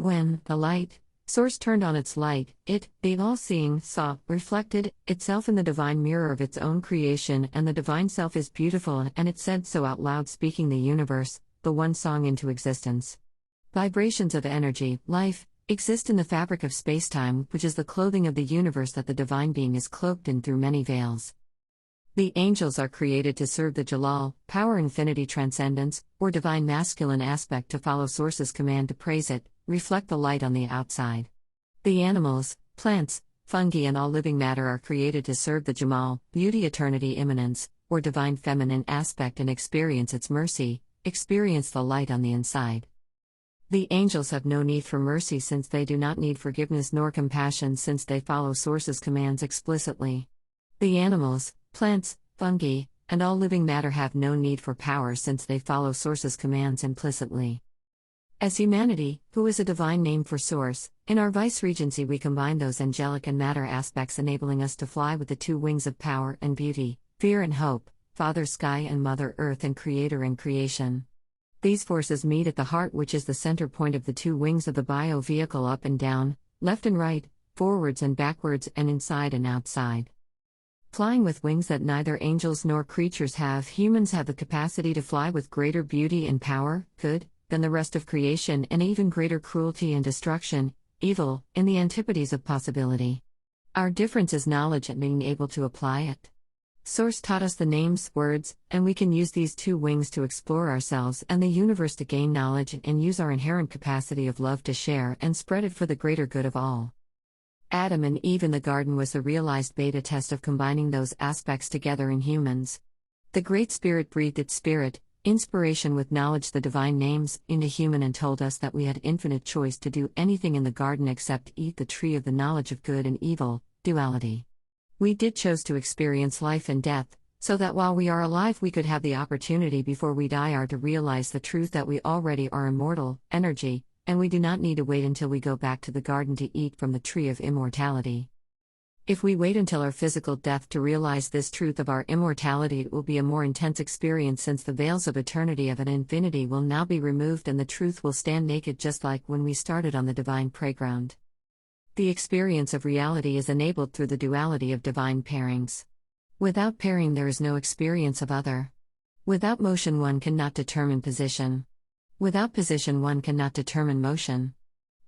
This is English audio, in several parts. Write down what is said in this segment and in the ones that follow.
When the light source turned on its light, it, the all-seeing, saw, reflected, itself in the divine mirror of its own creation, and the divine self is beautiful, and it said so out loud, speaking the universe, the one song into existence. Vibrations of energy, life, exist in the fabric of space-time, which is the clothing of the universe that the divine being is cloaked in through many veils. The angels are created to serve the Jalal, power, infinity, transcendence, or divine masculine aspect, to follow Source's command to praise it, reflect the light on the outside. The animals, plants, fungi, and all living matter are created to serve the Jamal, beauty, eternity, immanence, or divine feminine aspect, and experience its mercy, experience the light on the inside. The angels have no need for mercy, since they do not need forgiveness, nor compassion, since they follow Source's commands explicitly. The animals, plants, fungi, and all living matter have no need for power, since they follow Source's commands implicitly. As humanity, who is a divine name for Source, in our vice-regency we combine those angelic and matter aspects, enabling us to fly with the two wings of power and beauty, fear and hope, Father Sky and Mother Earth, and Creator and creation. These forces meet at the heart, which is the center point of the two wings of the bio-vehicle, up and down, left and right, forwards and backwards, and inside and outside. Flying with wings that neither angels nor creatures have, humans have the capacity to fly with greater beauty and power, good, than the rest of creation, and even greater cruelty and destruction, evil, in the antipodes of possibility. Our difference is knowledge and being able to apply it. Source taught us the names, words, and we can use these two wings to explore ourselves and the universe, to gain knowledge and use our inherent capacity of love to share and spread it for the greater good of all. Adam and Eve in the garden was the realized beta test of combining those aspects together in humans. The Great Spirit breathed its spirit, inspiration with knowledge, the divine names, into human, and told us that we had infinite choice to do anything in the garden except eat the tree of the knowledge of good and evil, duality. We did chose to experience life and death, so that while we are alive we could have the opportunity before we die to realize the truth that we already are immortal, energy, and we do not need to wait until we go back to the garden to eat from the tree of immortality. If we wait until our physical death to realize this truth of our immortality, it will be a more intense experience, since the veils of eternity of an infinity will now be removed and the truth will stand naked, just like when we started on the divine playground. The experience of reality is enabled through the duality of divine pairings. Without pairing there is no experience of other. Without motion one cannot determine position. Without position one cannot determine motion.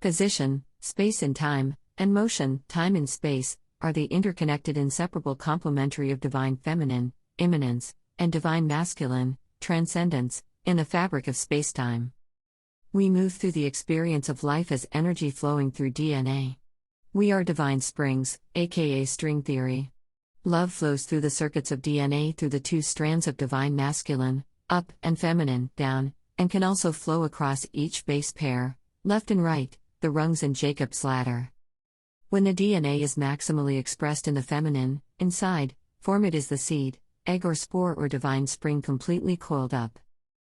Position, space and time, and motion, time and space, are the interconnected, inseparable complementary of divine feminine, immanence, and divine masculine, transcendence, in the fabric of spacetime. We move through the experience of life as energy flowing through DNA. We are divine springs, aka string theory. Love flows through the circuits of DNA through the two strands of divine masculine, up, and feminine, down, and can also flow across each base pair, left and right, the rungs in Jacob's ladder. When the DNA is maximally expressed in the feminine, inside, form it is the seed, egg or spore or divine spring completely coiled up.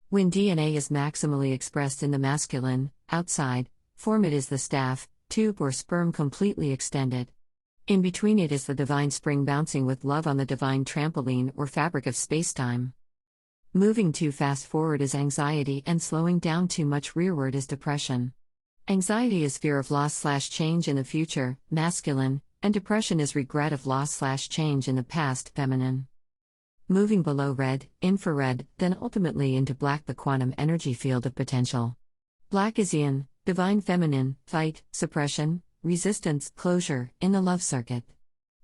When DNA is maximally expressed in the masculine, outside, form it is the staff, tube or sperm completely extended. In between it is the divine spring bouncing with love on the divine trampoline or fabric of spacetime. Moving too fast forward is anxiety, and slowing down too much rearward is depression. Anxiety is fear of loss/change in the future, masculine, and depression is regret of loss/change in the past, feminine. Moving below red, infrared, then ultimately into black, the quantum energy field of potential. Black is yin, divine feminine, fight, suppression, resistance, closure, in the love circuit.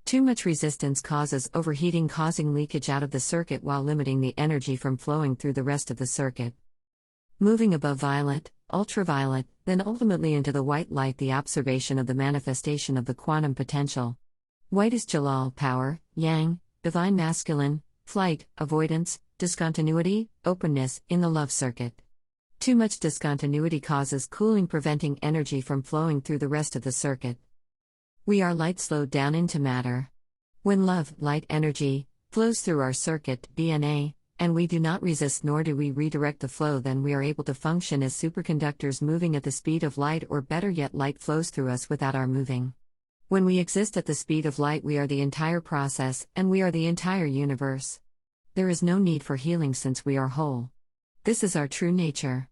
Too much resistance causes overheating, causing leakage out of the circuit while limiting the energy from flowing through the rest of the circuit. Moving above violet, ultraviolet, then ultimately into the white light, the observation of the manifestation of the quantum potential. White is Jalal, power, yang, divine masculine, flight, avoidance, discontinuity, openness, in the love circuit. Too much discontinuity causes cooling, preventing energy from flowing through the rest of the circuit. We are light slowed down into matter. When love, light energy, flows through our circuit, DNA, and we do not resist nor do we redirect the flow, then we are able to function as superconductors moving at the speed of light, or better yet, light flows through us without our moving. When we exist at the speed of light, we are the entire process, and we are the entire universe. There is no need for healing since we are whole. This is our true nature.